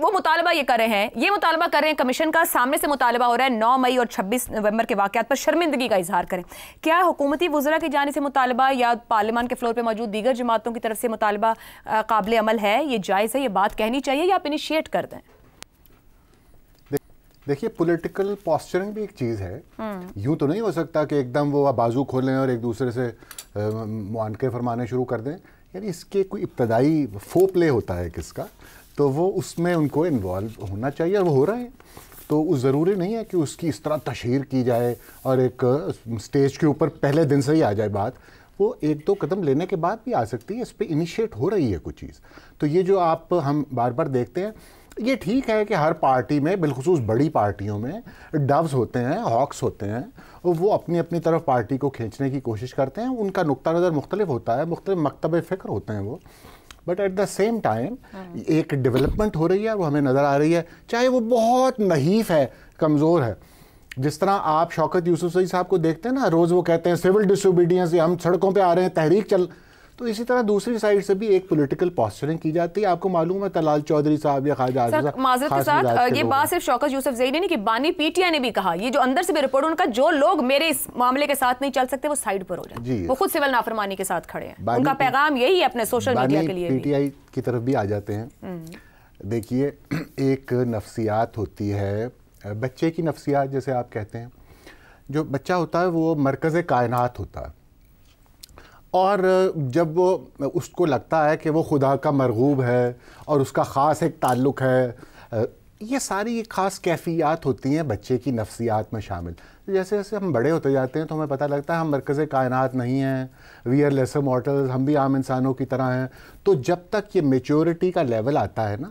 وہ مطالبہ یہ کر رہے ہیں، یہ مطالبہ کر رہے ہیں کمیشن کا، سامنے سے مطالبہ ہو رہا ہے 9 مئی اور 26 نومبر کے واقعات پر شرمندگی کا اظہار کریں. کیا حکومتی وزراء کی جانب سے مطالبہ یا پارلیمان کے فلور پہ موجود دیگر جماعتوں کی طرف سے مطالبہ قابل عمل ہے؟ یہ جائز ہے، یہ بات کہنی چاہیے یا آپ انیشیٹ کر دیں؟ دیکھیے پولیٹیکل پاسچرنگ بھی ایک چیز ہے، یوں تو نہیں ہو سکتا کہ ایک دم وہ بازو کھولیں اور ایک دوسرے سے معانقے فرمانے شروع کر دیں. یعنی اس کے کوئی ابتدائی فو پلے ہوتا ہے کس کا، تو وہ اس میں ان کو انوالو ہونا چاہیے اور وہ ہو رہے ہیں. تو وہ ضروری نہیں ہے کہ اس کی اس طرح تشہیر کی جائے اور ایک سٹیج کے اوپر پہلے دن سے ہی آ جائے بات. وہ ایک دو قدم لینے کے بعد بھی آ سکتی ہے، اس پہ انیشیٹ ہو رہی ہے کچھ چیز. تو یہ جو آپ ہم بار بار دیکھتے ہیں، یہ ٹھیک ہے کہ ہر پارٹی میں بالخصوص بڑی پارٹیوں میں ڈوز ہوتے ہیں، ہاکس ہوتے ہیں، وہ اپنی اپنی طرف پارٹی کو کھینچنے کی کوشش کرتے ہیں. ان کا نقطہ نظر مختلف ہوتا ہے، مختلف مکتب فکر ہوتے ہیں وہ. But at the same time ایک ڈیولپمنٹ ہو رہی ہے، وہ ہمیں نظر آ رہی ہے، چاہے وہ بہت نحیف ہے، کمزور ہے. جس طرح آپ شوکت یوسفزئی صاحب کو دیکھتے ہیں نا، روز وہ کہتے ہیں سول ڈس اوبیڈینس، ہم سڑکوں پہ آ رہے ہیں، تحریک چل. تو اسی طرح دوسری سائڈ سے بھی ایک پولیٹیکل پاسچرنگ کی جاتی ہے. آپ کو معلوم ہے طلال چودھری صاحب یا خواجہ عاجز صاحب، معذرت کے ساتھ یہ بات صرف شوکت یوسفزئی نے نہیں کہ بانی پی ٹی آئی نے بھی کہا، یہ جو اندر سے بھی رپورٹ ان کا، جو لوگ میرے اس معاملے کے ساتھ نہیں چل سکتے وہ سائڈ پر ہو جائیں، وہ خود سول نافرمانی کے ساتھ کھڑے ہیں. ان کا پیغام یہی ہے اپنے سوشل میڈیا کے لیے. پی ٹی آئی کی طرف بھی آ جاتے ہیں. دیکھیے ایک نفسیات ہوتی ہے، بچے کی نفسیات جیسے آپ کہتے ہیں. جو بچہ ہوتا ہے وہ مرکز کائنات ہوتا ہے، اور جب وہ اس کو لگتا ہے کہ وہ خدا کا مرغوب ہے اور اس کا خاص ایک تعلق ہے، یہ ساری خاص کیفیات ہوتی ہیں بچے کی نفسیات میں شامل. جیسے جیسے ہم بڑے ہوتے جاتے ہیں تو ہمیں پتہ لگتا ہے ہم مرکز کائنات نہیں ہیں، وی آر لیسر مارٹلز، ہم بھی عام انسانوں کی طرح ہیں. تو جب تک یہ میچورٹی کا لیول آتا ہے نا،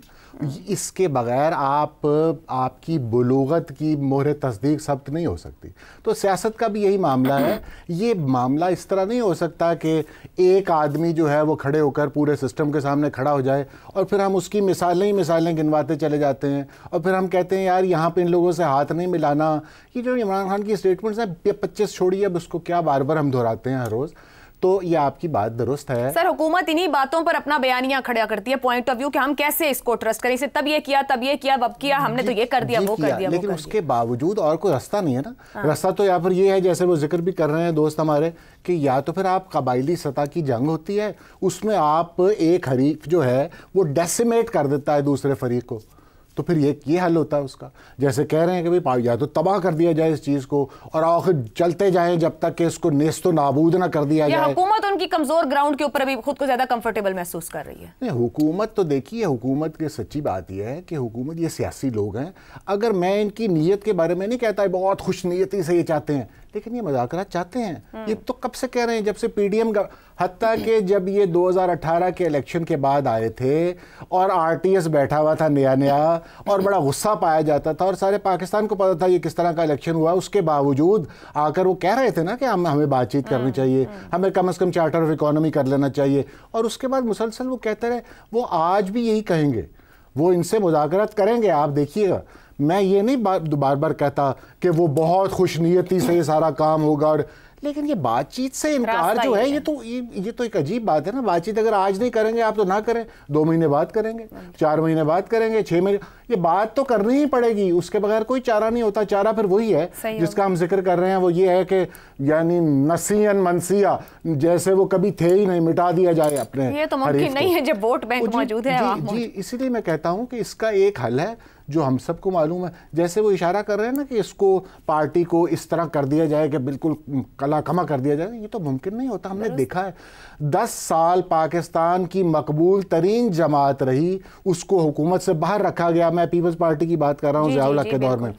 اس کے بغیر آپ کی بلوغت کی مہر تصدیق ثبت نہیں ہو سکتی. تو سیاست کا بھی یہی معاملہ ہے. یہ معاملہ اس طرح نہیں ہو سکتا کہ ایک آدمی جو ہے وہ کھڑے ہو کر پورے سسٹم کے سامنے کھڑا ہو جائے اور پھر ہم اس کی مثالیں گنواتے چلے جاتے ہیں اور پھر ہم کہتے ہیں یار یہاں پہ ان لوگوں سے ہاتھ نہیں ملانا. یہ جو عمران خان کی اسٹیٹمنٹس ہیں 25 چھوڑیے، اب اس کو کیا بار بار ہم دہراتے ہیں ہر روز. تو یہ آپ کی بات درست ہے. سر حکومت انہی باتوں پر اپنا بیانیہ کھڑا کرتی ہے، پوائنٹ آف ویو کہ ہم کیسے اس کو ٹرسٹ کریں، اسے تب یہ کیا، اب کیا، ہم نے تو یہ کر دیا، وہ کر دیا. لیکن اس کے باوجود اور کوئی رستہ نہیں ہے نا. رستہ تو یہاں پر یہ ہے، جیسے وہ ذکر بھی کر رہے ہیں دوست ہمارے، کہ یا تو پھر آپ قبائلی سطح کی جنگ ہوتی ہے، اس میں آپ ایک حریف جو ہے وہ ڈیسیمیٹ کر دیتا ہے دوسرے فریق کو، تو پھر یہ حل ہوتا ہے اس کا. جیسے کہہ رہے ہیں کہ بھئی یا تو تباہ کر دیا جائے اس چیز کو اور آخر چلتے جائیں جب تک کہ اس کو نیست و نابود نہ کر دیا جائے. حکومت ان کی کمزور گراؤنڈ کے اوپر ابھی خود کو زیادہ کمفرٹیبل محسوس کر رہی ہے. نہیں، حکومت تو دیکھیے، حکومت کی سچی بات یہ ہے کہ حکومت یہ سیاسی لوگ ہیں. اگر میں ان کی نیت کے بارے میں نہیں کہتا ہے بہت خوش نیتی سے یہ چاہتے ہیں، لیکن یہ مذاکرات چاہتے ہیں. یہ تو کب سے کہہ رہے ہیں، جب سے پی ڈی ایم کا، حتیٰ کہ جب یہ 2018 کے الیکشن کے بعد آئے تھے اور آر ٹی ایس بیٹھا ہوا تھا نیا اور بڑا غصہ پایا جاتا تھا اور سارے پاکستان کو پتا تھا یہ کس طرح کا الیکشن ہوا، اس کے باوجود آ کر وہ کہہ رہے تھے نا کہ ہمیں بات چیت کرنی چاہیے، ہمیں کم از کم چارٹر آف اکانومی کر لینا چاہیے. اور اس کے بعد مسلسل وہ کہتے رہے. وہ آج بھی یہی کہیں گے، وہ ان سے مذاکرات کریں گے. آپ دیکھیے گا، میں یہ نہیں بار بار کہتا کہ وہ بہت خوش نیتی سے یہ سارا کام ہوگا، اور لیکن یہ بات چیت سے انکار جو ہے یہ تو ایک عجیب بات ہے نا. بات چیت اگر آج نہیں کریں گے آپ تو نہ کریں، 2 مہینے بعد کریں گے، 4 مہینے بعد کریں گے، 6 مہینے، یہ بات تو کرنی ہی پڑے گی. اس کے بغیر کوئی چارہ نہیں ہوتا. چارہ پھر وہی ہے جس کا ہم ذکر کر رہے ہیں، وہ یہ ہے کہ یعنی نسیاً منسیہ، جیسے وہ کبھی تھے ہی نہیں، مٹا دیا جائے اپنے. یہ تو ممکن نہیں ہے جب ووٹ بینک موجود ہے. جی اسی لیے میں کہتا ہوں کہ اس کا ایک حل ہے جو ہم سب کو معلوم ہے. جیسے وہ اشارہ کر رہے ہیں نا کہ اس کو پارٹی کو اس طرح کر دیا جائے کہ بالکل کلا کما کر دیا جائے، یہ تو ممکن نہیں ہوتا. ہم نے دیکھا ہے 10 سال پاکستان کی مقبول ترین جماعت رہی، اس کو حکومت سے باہر رکھا گیا. میں پیپلز پارٹی کی بات کر رہا ہوں ضیاء الحق کے دور میں.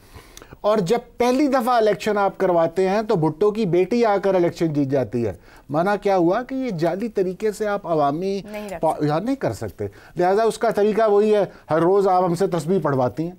اور جب پہلی دفعہ الیکشن آپ کرواتے ہیں تو بھٹو کی بیٹی آ کر الیکشن جیت جاتی ہے. مانا کیا ہوا کہ یہ جعلی طریقے سے آپ عوامی نہیں کر سکتے. لہٰذا اس کا طریقہ وہی ہے، ہر روز آپ ہم سے تسبیح پڑھواتی ہیں.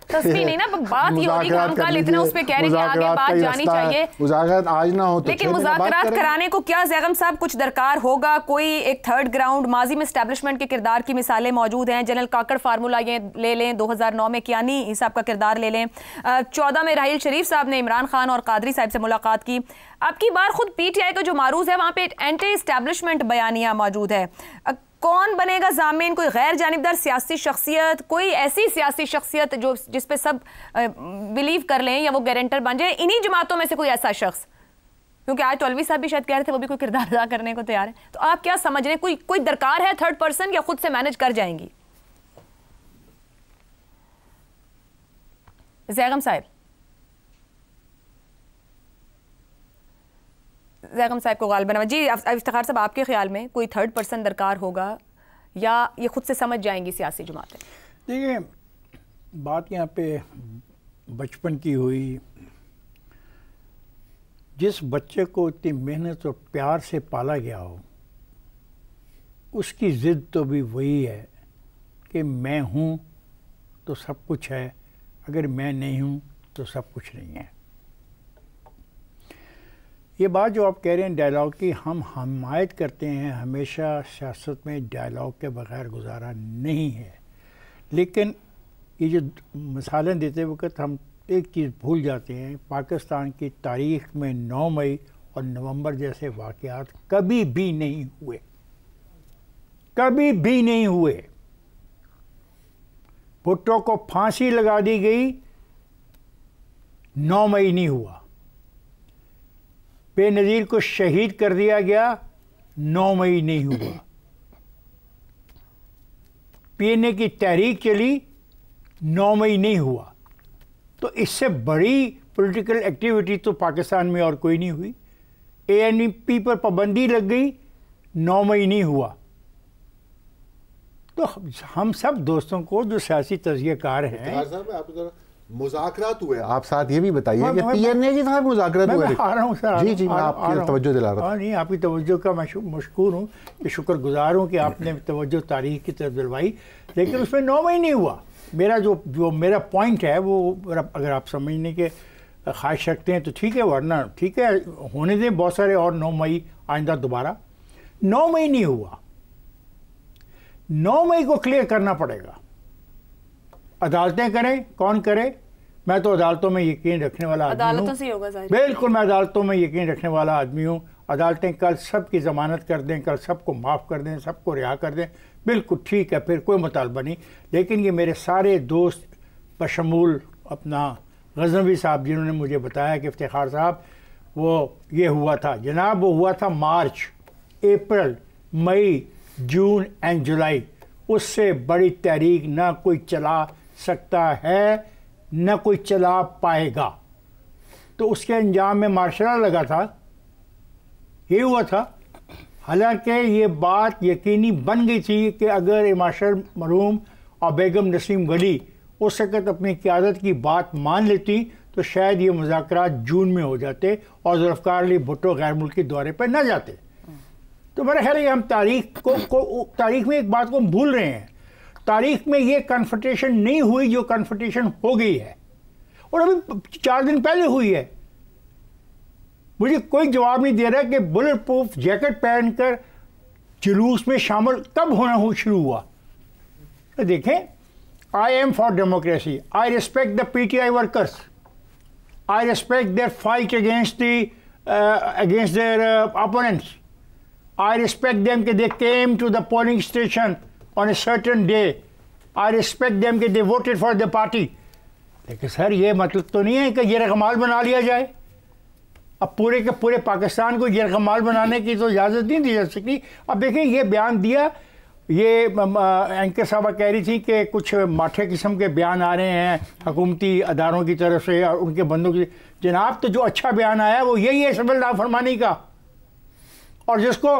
تسبیح نہیں نا، بات یہ ہوتی کہ ہم کل اتنا اس پہ کہہ رہے ہیں کہ آگے بات جانی چاہیے. مذاکرات آج نہ ہو تو لیکن مذاکرات کرانے کو کیا زیغم صاحب کچھ درکار ہوگا، کوئی ایک تھرڈ گراؤنڈ. ماضی میں اسٹیبلشمنٹ کے کردار کی مثالیں موجود ہیں. جنرل کاکڑ فارمولا یہ لے لیں، 2009 میں کیانی صاحب کا کردار لے لیں، 14 میں راحیل شریف صاحب نے عمران خان اور قادری صاحب سے ملاقات کی. اب کی بار خود پی ٹی آئی کا جو معروض ہے وہاں پہ اینٹی اسٹیبلشمنٹ بیانیہ موجود ہے. کون بنے گا ضامن؟ کوئی غیر جانبدار سیاسی شخصیت، کوئی ایسی سیاسی شخصیت جس پہ سب بلیو کر لیں یا وہ گارنٹر بن جائے، انہی جماعتوں میں سے کوئی ایسا شخص؟ کیونکہ آج طلوی صاحب بھی شاید کہہ رہے تھے وہ بھی کوئی کردار ادا کرنے کو تیار ہے. تو آپ کیا سمجھ رہے ہیں، کوئی درکار ہے تھرڈ پرسن یا خود سے مینج کر جائیں گی؟ زیغم صاحب کو غالباً جی افتخار صاحب آپ کے خیال میں کوئی تھرڈ پرسن درکار ہوگا یا یہ خود سے سمجھ جائیں گی سیاسی جماعتیں؟ دیکھیں بات یہاں پہ بچپن کی ہوئی. جس بچے کو اتنی محنت اور پیار سے پالا گیا ہو اس کی ضد تو بھی وہی ہے کہ میں ہوں تو سب کچھ ہے، اگر میں نہیں ہوں تو سب کچھ نہیں ہے. یہ بات جو آپ کہہ رہے ہیں ڈائلاگ کی، ہم حمایت کرتے ہیں، ہمیشہ سیاست میں ڈائلاگ کے بغیر گزارا نہیں ہے. لیکن یہ جو مثالیں دیتے وقت ہم ایک چیز بھول جاتے ہیں، پاکستان کی تاریخ میں 9 مئی اور نومبر جیسے واقعات کبھی بھی نہیں ہوئے، کبھی بھی نہیں ہوئے. بھٹو کو پھانسی لگا دی گئی، 9 مئی نہیں ہوا. بے نظیر کو شہید کر دیا گیا، 9 مئی نہیں ہوا. پی این اے کی تحریک چلی، 9 مئی نہیں ہوا. تو اس سے بڑی پولیٹیکل ایکٹیویٹی تو پاکستان میں اور کوئی نہیں ہوئی. اے این ای پی پر پابندی لگ گئی، 9 مئی نہیں ہوا. تو ہم سب دوستوں کو جو سیاسی تجزیہ کار ہیں، مذاکرات ہوئے، آپ ساتھ یہ بھی بتائیے کہ پی این اے کے ساتھ مذاکرات ہوئے. میں آ رہا ہوں سر، جی جی میں آپ کی توجہ دلا رہا ہوں. نہیں، آپ کی توجہ کا میں مشکور ہوں، کہ شکر گزار ہوں کہ آپ نے توجہ تاریخ کی طرف دلوائی. لیکن اس میں 9 مئی نہیں ہوا. میرا جو میرا پوائنٹ ہے وہ اگر آپ سمجھنے کے خواہش رکھتے ہیں تو ٹھیک ہے، ورنہ ٹھیک ہے ہونے دیں. بہت سارے اور 9 مئی آئندہ دوبارہ. 9 مئی نہیں ہوا. 9 مئی کو کلیئر کرنا پڑے گا. عدالتیں کریں، کون کرے؟ میں تو عدالتوں میں یقین رکھنے والا آدمی ہوں. عدالتوں سے ہی ہوگا ظاہر. بالکل میں عدالتوں میں یقین رکھنے والا آدمی ہوں. عدالتیں کل سب کی ضمانت کر دیں، کل سب کو معاف کر دیں، سب کو رہا کر دیں، بالکل ٹھیک ہے، پھر کوئی مطالبہ نہیں. لیکن یہ میرے سارے دوست بشمول اپنا غزنوی صاحب جنہوں نے مجھے بتایا کہ افتخار صاحب وہ یہ ہوا تھا، جناب وہ ہوا تھا March, April, May, June and July. اس سے بڑی تحریک نہ کوئی چلا سکتا ہے، نہ کوئی چلا پائے گا. تو اس کے انجام میں مارشل لا لگا تھا، یہ ہوا تھا. حالانکہ یہ بات یقینی بن گئی تھی کہ اگر مارشل مرحوم اور بیگم نسیم ولی اس وقت اپنی قیادت کی بات مان لیتی تو شاید یہ مذاکرات جون میں ہو جاتے اور ذوالفقار علی بھٹو غیر ملکی دورے پہ نہ جاتے. تو میرا خیال ہے ہم تاریخ میں ایک بات کو ہم بھول رہے ہیں. تاریخ میں یہ کنفرنٹیشن نہیں ہوئی جو کنفرنٹیشن ہو گئی ہے، اور ابھی 4 دن پہلے ہوئی ہے. مجھے کوئی جواب نہیں دے رہا کہ بلٹ پروف جیکٹ پہن کر جلوس میں شامل کب ہونا شروع ہوا. دیکھیں، I am for democracy. I respect the P T I workers. I respect their fight against their opponents. I respect them کہ they came to the polling station on a certain day. I respect them کہ they voted for the party. لیکن سر یہ مطلب تو نہیں ہے کہ یرغمال بنا لیا جائے. اب پورے کے پورے پاکستان کو یرغمال بنانے کی تو اجازت نہیں دی جا سکتی. اب دیکھیں یہ بیان دیا، یہ اینکر صاحبہ کہہ رہی تھی کہ کچھ ماٹھے قسم کے بیان آ رہے ہیں حکومتی اداروں کی طرف سے اور ان کے بندوں کی. جناب تو جو اچھا بیان آیا وہ یہی ہے سول نافرمانی کا، اور جس کو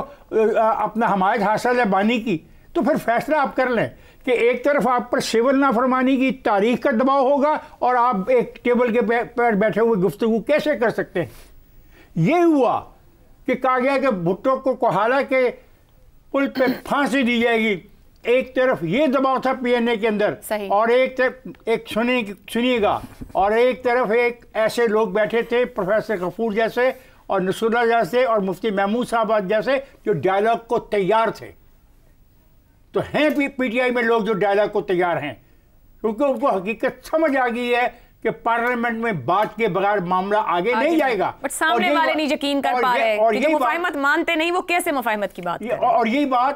اپنا حمایت حاصل ہے بانی کی. تو پھر فیصلہ آپ کر لیں کہ ایک طرف آپ پر سول نافرمانی کی تاریخ کا دباؤ ہوگا اور آپ ایک ٹیبل کے پر بیٹھے ہوئے گفتگو کیسے کر سکتے ہیں. یہ ہوا کہ کہا گیا کہ بھٹو کو حالانکہ پل پہ پھانسی دی جائے گی. ایک طرف یہ دباؤ تھا پی این اے کے اندر، اور ایک طرف ایک سنیے گا، اور ایک طرف ایک ایسے لوگ بیٹھے تھے پروفیسر غفور جیسے اور نصر اللہ جیسے اور مفتی محمود صاحب جیسے جو ڈائلاگ کو تیار تھے. تو ہیں پی ٹی آئی میں لوگ جو ڈائلاگ کو تیار ہیں، کیونکہ ان کو حقیقت سمجھ آ گئی ہے کہ پارلیمنٹ میں بات کے بغیر معاملہ آگے نہیں جائے گا. بٹ سامنے والے نہیں یقین کر پا رہے کہ جو مفاہمت مانتے نہیں وہ کیسے مفاہمت کی بات. اور یہی بات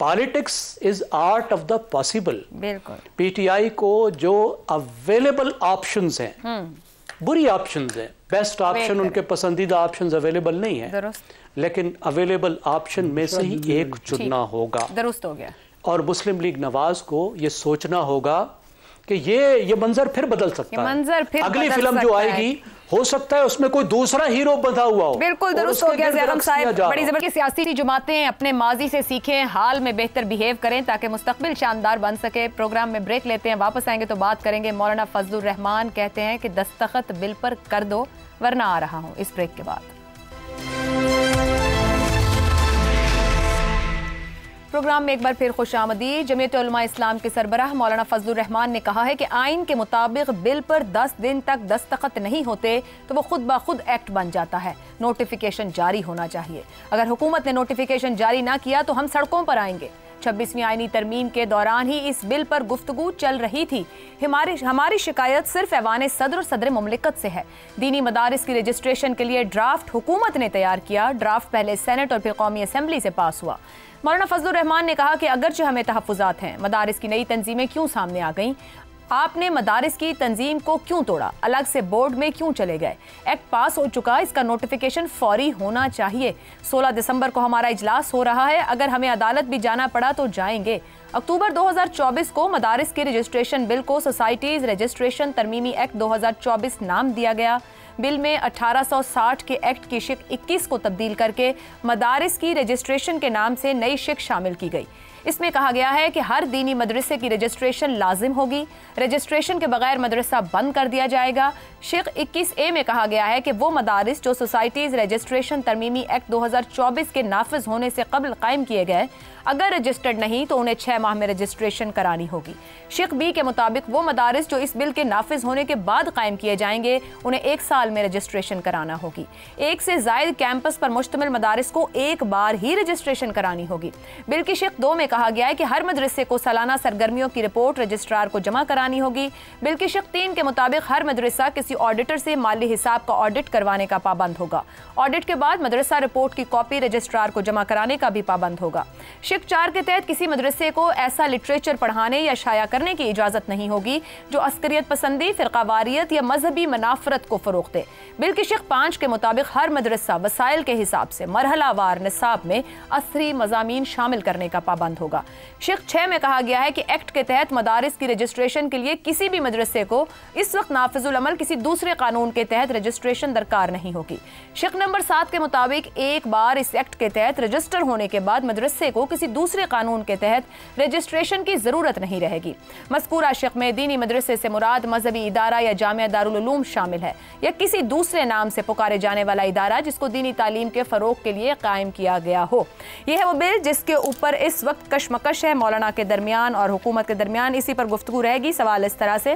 politics is art of the possible. بالکل. پی ٹی آئی کو جو اویلیبل آپشنز ہیں بری آپشنز ہیں, بیسٹ آپشن ان کے پسندیدہ آپشنز اویلیبل نہیں ہیں, لیکن اویلیبل آپشن میں سے ہی ایک چننا ہوگا. درست ہو گیا. اور مسلم لیگ نواز کو یہ سوچنا ہوگا کہ یہ منظر پھر بدل سکتا ہے. اگلی فلم جو آئے گی ہو سکتا ہے اس میں کوئی دوسرا ہیرو بندھا ہوا ہو. بالکل درست ہو گیا زیرم صاحب. بڑی زبردست سیاسی جماعتیں اپنے ماضی سے سیکھیں, حال میں بہتر بیہیو کریں تاکہ مستقبل شاندار بن سکے. پروگرام میں بریک لیتے ہیں, واپس آئیں گے تو بات کریں گے. مولانا فضل الرحمان کہتے ہیں کہ دستخط بل پر کر دو ورنہ آ رہا ہوں اس بریک کے بعد. پروگرام میں ایک بار پھر خوش آمدید. جمعیت علماء اسلام کے سربراہ مولانا فضل الرحمان نے کہا ہے کہ آئین کے مطابق بل پر 10 دن تک دستخط نہیں ہوتے تو وہ خود بخود ایکٹ بن جاتا ہے. نوٹیفیکیشن جاری ہونا چاہیے. اگر حکومت نے نوٹیفیکیشن جاری نہ کیا تو ہم سڑکوں پر آئیں گے. 26ویں آئینی ترمیم کے دوران ہی اس بل پر گفتگو چل رہی تھی. ہماری شکایت صرف ایوان صدر اور صدر مملکت سے ہے. دینی مدارس کی رجسٹریشن کے لیے ڈرافٹ حکومت نے تیار کیا. ڈرافٹ پہلے سینٹ اور پھر قومی اسمبلی سے پاس ہوا. مولانا فضل الرحمان نے کہا کہ اگرچہ ہمیں تحفظات ہیں, مدارس کی نئی تنظیمیں کیوں سامنے آ گئیں؟ آپ نے مدارس کی تنظیم کو کیوں توڑا؟ الگ سے بورڈ میں کیوں چلے گئے؟ ایکٹ پاس ہو چکا, اس کا نوٹیفیکیشن فوری ہونا چاہیے. 16 دسمبر کو ہمارا اجلاس ہو رہا ہے, اگر ہمیں عدالت بھی جانا پڑا تو جائیں گے. اکتوبر 2024 کو مدارس کے رجسٹریشن بل کو سوسائٹیز رجسٹریشن ترمیمی ایکٹ 2024 نام دیا گیا. بل میں 1860 کے ایکٹ کی شق 21 کو تبدیل کر کے مدارس کی رجسٹریشن کے نام سے نئی شق شامل کی گئی. اس میں کہا گیا ہے کہ ہر دینی مدرسے کی رجسٹریشن لازم ہوگی. رجسٹریشن کے بغیر مدرسہ بند کر دیا جائے گا. شق 21A میں کہا گیا ہے کہ وہ مدارس جو سوسائٹیز رجسٹریشن ترمیمی ایکٹ 2024 کے نافذ ہونے سے قبل قائم کیے گئے, اگر رجسٹرڈ نہیں تو انہیں 6 ماہ میں رجسٹریشن کرانی ہوگی. شق B کے مطابق وہ مدارس جو اس بل کے نافذ ہونے کے بعد قائم کیے جائیں گے انہیں 1 سال میں رجسٹریشن کرانا ہوگی. 1 سے زائد کیمپس پر مشتمل مدارس کو ایک بار ہی رجسٹریشن کرانی ہوگی. بل کی شق 2 میں کہا گیا ہے کہ ہر مدرسے کو سالانہ سرگرمیوں کی رپورٹ رجسٹرار کو جمع کرانی ہوگی. بل کی شق 3 کے مطابق ہر مدرسہ کسی آڈیٹر سے مالی حساب کا آڈٹ کروانے کا پابند ہوگا. آڈٹ کے بعد مدرسہ رپورٹ کی کاپی رجسٹرار کو جمع کرانے کا بھی پابند ہوگا. شق 4 کے تحت کسی مدرسے کو ایسا لٹریچر پڑھانے یا شائع کرنے کی اجازت نہیں ہوگی جو عسکریت پسندی, فرقہ واریت یا مذہبی منافرت کو فروغ دے. بل کی شق 5 کے مطابق ہر مدرسہ وسائل کے حساب سے مرحلہ وار نصاب میں عصری مضامین شامل کرنے کا پابند ہوگا. شق 6 میں کہا گیا ہے کہ ایکٹ کے تحت مدارس کی رجسٹریشن کے لیے کسی بھی مدرسے کو اس وقت نافذ العمل کسی دوسرے قانون کے تحت رجسٹریشن درکار نہیں ہوگی. شق نمبر 7 کے مطابق ایک بار اس ایکٹ کے تحت رجسٹر ہونے کے بعد مدرسے کو کسی دوسرے قانون کے تحت رجسٹریشن کی ضرورت نہیں رہے گی. مذکورہ شق میں دینی مدرسے سے مراد مذہبی ادارہ یا جامعہ دارالعلوم شامل ہے یا کسی دوسرے نام سے پکارے جانے والا ادارہ جس کو دینی تعلیم کے فروغ کے لیے قائم کیا گیا ہو. یہ ہے وہ بل جس کے اوپر اس وقت کشمکش ہے مولانا کے درمیان اور حکومت کے درمیان. اسی پر گفتگو رہے گی. سوال اس طرح سے,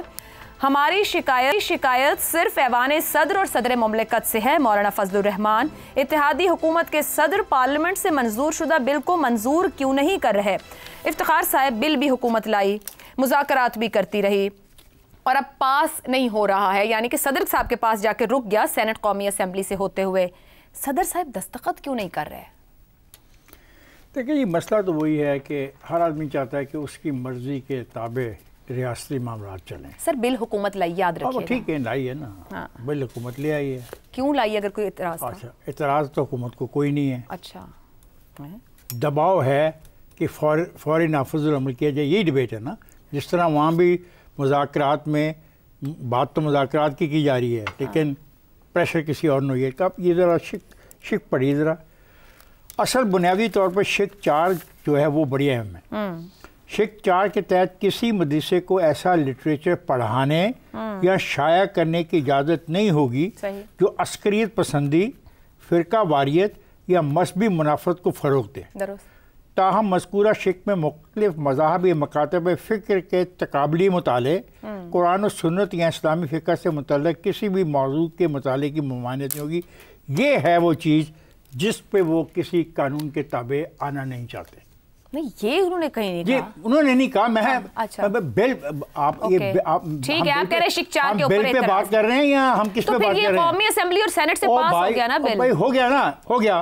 ہماری شکایت صرف ایوان صدر اور صدر مملکت سے ہے. مولانا فضل الرحمان, اتحادی حکومت کے صدر پارلیمنٹ سے منظور شدہ بل کو منظور کیوں نہیں کر رہے؟ افتخار صاحب, بل بھی حکومت لائی, مذاکرات بھی کرتی رہی اور اب پاس نہیں ہو رہا ہے, یعنی کہ صدر صاحب کے پاس جا کے رک گیا سینٹ قومی اسمبلی سے ہوتے ہوئے. صدر صاحب دستخط کیوں نہیں کر رہے؟ دیکھیں یہ مسئلہ تو وہی ہے کہ ہر آدمی چاہتا ہے کہ اس کی مرضی کے تابع ریاستی معاملات چلیں. سر بل حکومت لائی, یاد رکھیے. ٹھیک ہے, لائی ہے نا, بل حکومت لے آئی ہے. کیوں لائی اگر کوئی اعتراض تھا؟ اچھا, اعتراض تو حکومت کو کوئی نہیں ہے. اچھا, دباؤ ہے کہ فوری نافذ العمل کیا جائے, یہی ڈبیٹ ہے نا. جس طرح وہاں بھی مذاکرات میں بات تو مذاکرات کی جا رہی ہے لیکن پریشر کسی اور نے ہے. اب یہ ذرا شک پڑھی ذرا. اصل بنیادی طور پر شق 4 جو ہے وہ بڑی اہم ہے. شق 4 کے تحت کسی مدرسے کو ایسا لٹریچر پڑھانے یا شائع کرنے کی اجازت نہیں ہوگی جو عسکریت پسندی, فرقہ واریت یا مذہبی منافرت کو فروغ دے. تاہم مذکورہ شق میں مختلف مذاہبی مکاتب فکر کے تقابلی مطالعے, قرآن و سنت یا اسلامی فقہ سے متعلق کسی بھی موضوع کے مطالعے کی ممانعت نہیں ہوگی. یہ ہے وہ چیز جس پہ وہ کسی قانون کے تابع آنا نہیں چاہتے. نہیں, یہ انہوں نے کہیں نہیں کہا. انہوں نے نہیں کہا. میں بل آپ ٹھیک ہے, آپ کہہ رہے ہیں شق 4 کے اوپر بل پہ بات کر رہے ہیں یا ہم کس پہ بات کر رہے ہیں؟ تو پھر یہ قومی اسمبلی اور سینٹ سے پاس ہو گیا نا بل. ہو گیا نا, ہو گیا.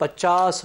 50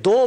2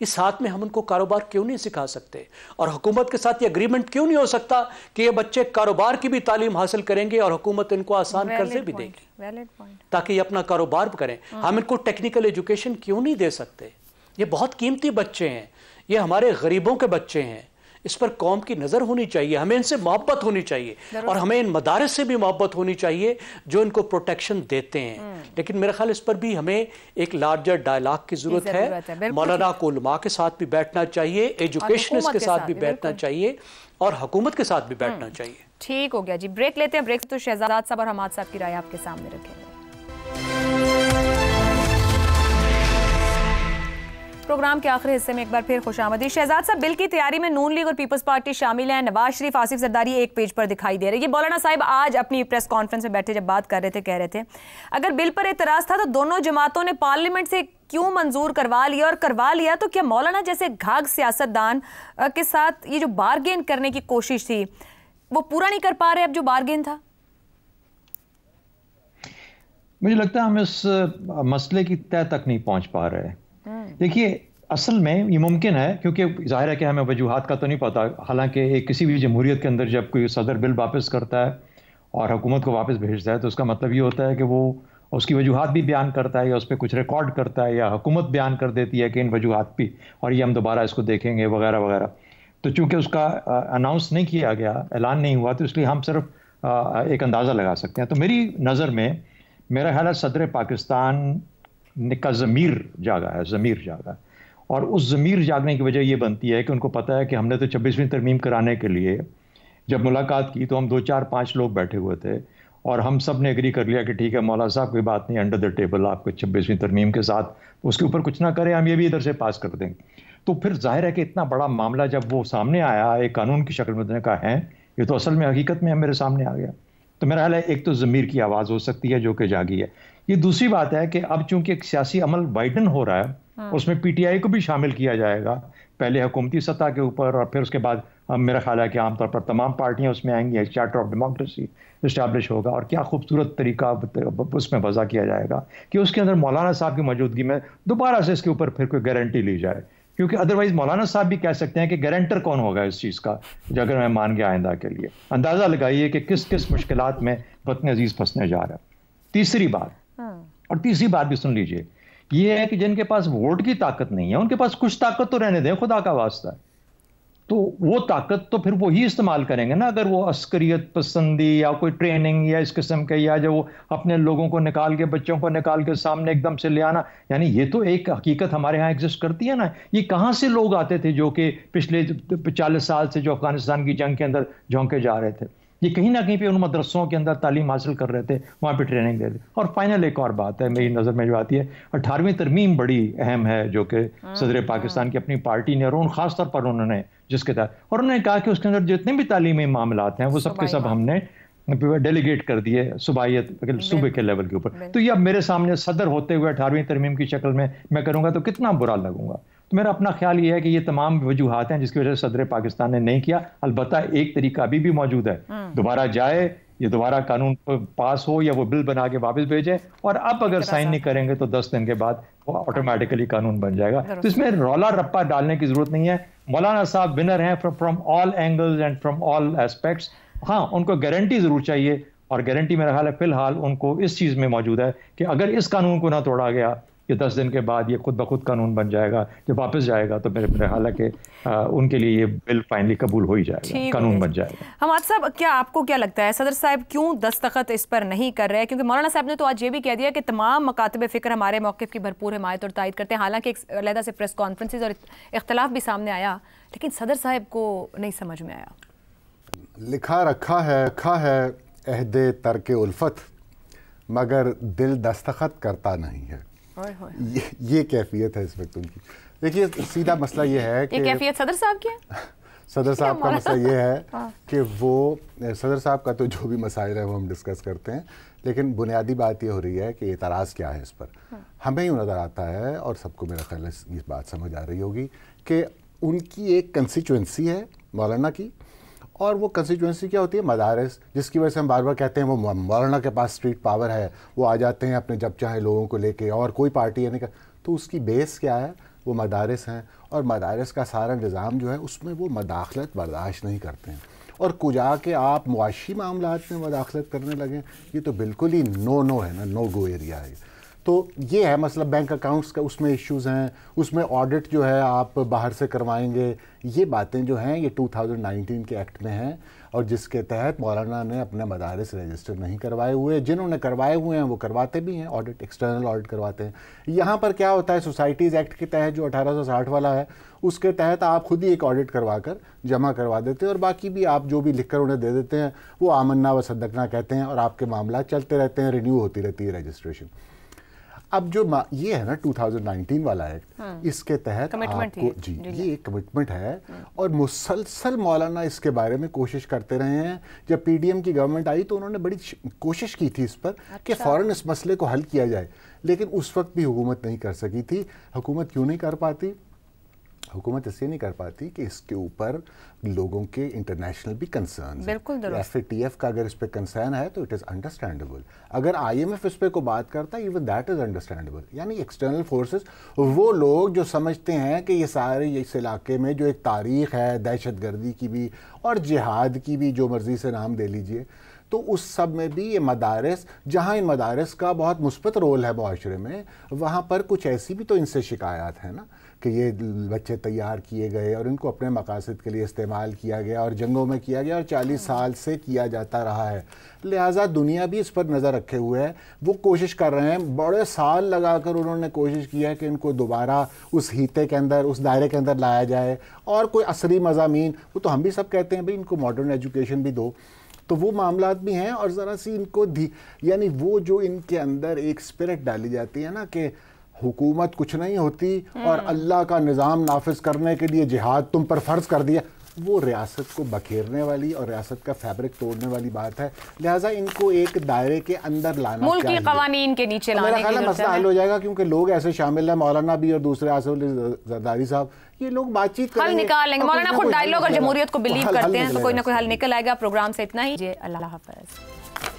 اس ساتھ میں ہم ان کو کاروبار کیوں نہیں سکھا سکتے؟ اور حکومت کے ساتھ یہ اگریمنٹ کیوں نہیں ہو سکتا کہ یہ بچے کاروبار کی بھی تعلیم حاصل کریں گے اور حکومت ان کو آسان قرضے بھی دے گی تاکہ یہ اپنا کاروبار کریں؟ ہم ان کو ٹیکنیکل ایجوکیشن کیوں نہیں دے سکتے؟ یہ بہت قیمتی بچے ہیں، یہ ہمارے غریبوں کے بچے ہیں، اس پر قوم کی نظر ہونی چاہیے، ہمیں ان سے محبت ہونی چاہیے اور ہمیں ان مدارس سے بھی محبت ہونی چاہیے جو ان کو پروٹیکشن دیتے ہیں۔ لیکن میرا خیال اس پر بھی ہمیں ایک لارجر ڈائلاگ کی ضرورت ہے۔ مولانا کو علماء کے ساتھ بھی بیٹھنا چاہیے، ایجوکیشنسٹ کے ساتھ بھی بیٹھنا چاہیے اور حکومت کے ساتھ بھی بیٹھنا چاہیے۔ ٹھیک ہو گیا جی، بریک لیتے ہیں۔ بریک تو شہزاد صاحب اور حماد صاحب کی رائے آپ کے سامنے رکھیں گے۔ پروگرام کے آخری حصے میں ایک بار پھر خوش آمدید۔ شہزاد صاحب، بل کی تیاری میں نون لیگ اور پیپلز پارٹی شامل ہیں، نواز شریف، آصف زرداری ایک پیج پر دکھائی دے رہے ہیں۔ یہ مولانا صاحب آج اپنی پریس کانفرنس میں بیٹھے جب بات کر رہے تھے، کہہ رہے تھے اگر بل پر اعتراض تھا تو دونوں جماعتوں نے پارلیمنٹ سے کیوں منظور کروا لیا، اور کروا لیا تو کیا مولانا جیسے گھاگ سیاستدان کے ساتھ یہ جو بارگین کرنے کی کوشش تھی وہ پورا نہیں کر پا رہے اب جو بارگین تھا؟ مجھے لگتا ہے ہم اس مسئلے کی تہ تک نہیں پہنچ پا رہے۔ دیکھیے اصل میں یہ ممکن ہے، کیونکہ ظاہر ہے کہ ہمیں وجوہات کا تو نہیں پتا، حالانکہ کسی بھی جمہوریت کے اندر جب کوئی صدر بل واپس کرتا ہے اور حکومت کو واپس بھیجتا ہے تو اس کا مطلب یہ ہوتا ہے کہ وہ اس کی وجوہات بھی بیان کرتا ہے یا اس پہ کچھ ریکارڈ کرتا ہے یا حکومت بیان کر دیتی ہے کہ ان وجوہات بھی اور یہ ہم دوبارہ اس کو دیکھیں گے وغیرہ وغیرہ۔ تو چونکہ اس کا اناؤنس نہیں کیا گیا، اعلان نہیں ہوا، تو اس لیے ہم صرف ایک اندازہ لگا سکتے ہیں۔ تو میری نظر میں میرا خیال ہے صدر پاکستان کا ضمیر جاگا ہے، ضمیر جاگا ہے، اور اس ضمیر جاگنے کی وجہ یہ بنتی ہے کہ ان کو پتہ ہے کہ ہم نے تو 26ویں ترمیم کرانے کے لیے جب ملاقات کی تو ہم 2 4 5 لوگ بیٹھے ہوئے تھے اور ہم سب نے اگری کر لیا کہ ٹھیک ہے مولانا صاحب کوئی بات نہیں، انڈر دا ٹیبل آپ کو 26ویں ترمیم کے ساتھ اس کے اوپر کچھ نہ کریں، ہم یہ بھی ادھر سے پاس کر دیں گے۔ تو پھر ظاہر ہے کہ اتنا بڑا معاملہ جب وہ سامنے آیا ایک قانون کی شکل میں کہا ہے یہ تو اصل میں حقیقت میں میرے سامنے آ گیا، تو میرا خیال ہے ایک تو ضمیر کی آواز ہو سکتی ہے جو کہ جاگی ہے۔ یہ دوسری بات ہے کہ اب چونکہ ایک سیاسی عمل وائڈن ہو رہا ہے، اس میں پی ٹی آئی کو بھی شامل کیا جائے گا، پہلے حکومتی سطح کے اوپر اور پھر اس کے بعد میرا خیال ہے کہ عام طور پر تمام پارٹیاں اس میں آئیں گی، ایک چارٹر آف ڈیموکریسی اسٹیبلش ہوگا، اور کیا خوبصورت طریقہ اس میں وضع کیا جائے گا کہ اس کے اندر مولانا صاحب کی موجودگی میں دوبارہ سے اس کے اوپر پھر کوئی گارنٹی لی جائے، کیونکہ ادروائز مولانا صاحب بھی کہہ سکتے ہیں کہ گارنٹر کون ہوگا اس چیز کا جو اگر میں مان گیا آئندہ کے لیے۔ اندازہ لگائیے کہ کس کس مشکلات میں وطن عزیز پھنسنے جا رہا ہے۔ تیسری بات بھی سن لیجئے، یہ ہے کہ جن کے پاس ووٹ کی طاقت نہیں ہے ان کے پاس کچھ طاقت تو رہنے دیں خدا کا واسطہ، تو وہ طاقت تو پھر وہی استعمال کریں گے نا، اگر وہ عسکریت پسندی یا کوئی ٹریننگ یا اس قسم کے یا جو وہ اپنے لوگوں کو نکال کے بچوں کو نکال کے سامنے ایک دم سے لے آنا، یعنی یہ تو ایک حقیقت ہمارے ہاں ایگزسٹ کرتی ہے نا۔ یہ کہاں سے لوگ آتے تھے جو کہ پچھلے 40 سال سے جو افغانستان کی جنگ کے اندر جھونکے جا رہے تھے، یہ کہیں نہ کہیں پہ ان مدرسوں کے اندر تعلیم حاصل کر رہے تھے، وہاں پہ ٹریننگ دے دے۔ اور فائنل ایک اور بات ہے میری نظر میں جو آتی ہے، 18ویں ترمیم بڑی اہم ہے جو کہ صدر پاکستان کی اپنی پارٹی نے اور خاص طور پر انہوں نے جس کے تحت، اور انہوں نے کہا کہ اس کے اندر جتنے بھی تعلیمی معاملات ہیں وہ سب کے سب ہم نے ڈیلیگیٹ کر دیے صوبائیت صوبے کے لیول کے اوپر۔ تو یہ اب میرے سامنے صدر ہوتے ہوئے 18ویں ترمیم کی شکل میں کروں گا تو کتنا برا لگوں گا۔ تو میرا اپنا خیال یہ ہے کہ یہ تمام وجوہات ہیں جس کی وجہ سے صدر پاکستان نے نہیں کیا۔ البتہ ایک طریقہ ابھی بھی موجود ہے، دوبارہ جائے، یہ دوبارہ قانون پاس ہو یا وہ بل بنا کے واپس بھیجے، اور اب اگر سائن نہیں کریں گے تو 10 دن کے بعد وہ آٹومیٹیکلی قانون بن جائے گا۔ تو اس میں رولا رپا ڈالنے کی ضرورت نہیں ہے۔ مولانا صاحب ونر ہیں from all angles and from all aspects. ہاں ان کو گارنٹی ضرور چاہیے، اور گارنٹی میرا خیال ہے فی الحال ان کو اس چیز میں موجود ہے کہ اگر اس قانون کو نہ توڑا گیا یہ 10 دن کے بعد یہ خود بخود قانون بن جائے گا، جب واپس جائے گا تو میرے خیال ہے کہ ان کے لیے یہ بل فائنلی قبول ہو ہی جائے گا، قانون بن جائے گا۔ حماد صاحب، کیا آپ کو کیا لگتا ہے صدر صاحب کیوں دستخط اس پر نہیں کر رہے؟ کیونکہ مولانا صاحب نے تو آج یہ بھی کہہ دیا کہ تمام مکاتب فکر ہمارے موقف کی بھرپور حمایت اور تائید کرتے ہیں، حالانکہ ایک علیحدہ سے پریس کانفرنسز اور اختلاف بھی سامنے آیا، لیکن صدر صاحب کو نہیں سمجھ میں آیا۔ لکھا رکھا ہے عہد ترک الفت، مگر دل دستخط کرتا نہیں ہے۔ یہ کیفیت ہے اس وقت ان کی۔ دیکھیے سیدھا مسئلہ یہ ہے کہ یہ کیفیت صدر صاحب کی ہے؟ صدر صاحب کا مسئلہ یہ ہے کہ وہ صدر صاحب کا تو جو بھی مسائل ہیں وہ ہم ڈسکس کرتے ہیں، لیکن بنیادی بات یہ ہو رہی ہے کہ اعتراض کیا ہے اس پر۔ ہمیں یوں نظر آتا ہے، اور سب کو میرا خیال ہے یہ بات سمجھ آ رہی ہوگی، کہ ان کی ایک کنسٹیچوئنسی ہے مولانا کی، اور وہ کنسٹیچوئنسی کیا ہوتی ہے؟ مدارس، جس کی وجہ سے ہم بار بار کہتے ہیں وہ مولانا کے پاس اسٹریٹ پاور ہے، وہ آ جاتے ہیں اپنے جب چاہے لوگوں کو لے کے، اور کوئی پارٹی ہے نہیں۔ تو اس کی بیس کیا ہے؟ وہ مدارس ہیں، اور مدارس کا سارا نظام جو ہے اس میں وہ مداخلت برداشت نہیں کرتے ہیں، اور کجا کے آپ معاشی معاملات میں مداخلت کرنے لگیں، یہ تو بالکل ہی نو ہے نا، نو گو ایریا ہے۔ تو یہ ہے مسئلہ بینک اکاؤنٹس کا، اس میں ایشوز ہیں، اس میں آڈٹ جو ہے آپ باہر سے کروائیں گے، یہ باتیں جو ہیں یہ 2019 کے ایکٹ میں ہیں، اور جس کے تحت مولانا نے اپنے مدارس رجسٹر نہیں کروائے ہوئے، جنہوں نے کروائے ہوئے ہیں وہ کرواتے بھی ہیں آڈٹ، ایکسٹرنل آڈٹ کرواتے ہیں۔ یہاں پر کیا ہوتا ہے، سوسائٹیز ایکٹ کے تحت جو 1860 والا ہے اس کے تحت آپ خود ہی ایک آڈٹ کروا کر جمع کروا دیتے ہیں، اور باقی بھی آپ جو بھی لکھ کر انہیں دے دیتے ہیں، وہ آمنا و صدقنا کہتے ہیں، اور آپ کے معاملات چلتے رہتے ہیں، رینیو ہوتی رہتی ہے رجسٹریشن۔ اب جو یہ ہے نا 2019 والا ایکٹ، اس کے تحت آپ کو یہ ایک کمٹمنٹ ہے، اور مسلسل مولانا اس کے بارے میں کوشش کرتے رہے ہیں۔ جب پی ڈی ایم کی گورنمنٹ آئی تو انہوں نے بڑی کوشش کی تھی اس پر کہ فوراً اس مسئلے کو حل کیا جائے، لیکن اس وقت بھی حکومت نہیں کر سکی تھی۔ حکومت کیوں نہیں کر پاتی؟ حکومت اس لیے نہیں کر پاتی کہ اس کے اوپر لوگوں کے انٹرنیشنل بھی کنسرنز ہیں۔ ایف اے ٹی ایف کا اگر اس پہ کنسرن ہے تو اٹ از انڈرسٹینڈیبل، اگر آئی ایم ایف اس پہ کو بات کرتا ہے ایون دیٹ از انڈرسٹینڈیبل۔ یعنی ایکسٹرنل فورسز، وہ لوگ جو سمجھتے ہیں کہ یہ سارے اس علاقے میں جو ایک تاریخ ہے دہشت گردی کی بھی اور جہاد کی بھی، جو مرضی سے نام دے لیجئے، تو اس سب میں بھی یہ مدارس، جہاں ان مدارس کا بہت مثبت رول ہے معاشرے میں، وہاں پر کچھ ایسی بھی تو ان سے شکایات ہیں نا کہ یہ بچے تیار کیے گئے اور ان کو اپنے مقاصد کے لیے استعمال کیا گیا اور جنگوں میں کیا گیا اور 40 سال سے کیا جاتا رہا ہے۔ لہٰذا دنیا بھی اس پر نظر رکھے ہوئے ہے، وہ کوشش کر رہے ہیں، بڑے سال لگا کر انہوں نے کوشش کی ہے کہ ان کو دوبارہ اس ہیتے کے اندر، اس دائرے کے اندر لایا جائے، اور کوئی عصری مضامین، وہ تو ہم بھی سب کہتے ہیں بھئی ان کو ماڈرن ایجوکیشن بھی دو، تو وہ معاملات بھی ہیں، اور ذرا سی ان کو یعنی وہ جو ان کے اندر ایک اسپرٹ ڈالی جاتی ہے نا کہ حکومت کچھ نہیں ہوتی اور اللہ کا نظام نافذ کرنے کے لیے جہاد تم پر فرض کر دیا، وہ ریاست کو بکھیرنے والی اور ریاست کا فیبرک توڑنے والی بات ہے۔ لہٰذا ان کو ایک دائرے کے اندر لانا چاہیے، ملکی قوانین کے نیچے لانے میرا خیال ہے مسئلہ حل ہو جائے گا، کیونکہ لوگ ایسے شامل ہیں، مولانا بھی اور دوسرے آصف علی زرداری صاحب، یہ لوگ بات چیت کریں گے، حل نکال لیں گے۔ مولانا خود ڈائیلاگ اور جمہوریت کو بلیو کرتے ہیں، تو کوئی نہ کوئی حل نکل آئے گا۔ پروگرام سے اتنا ہی، اللہ حافظ۔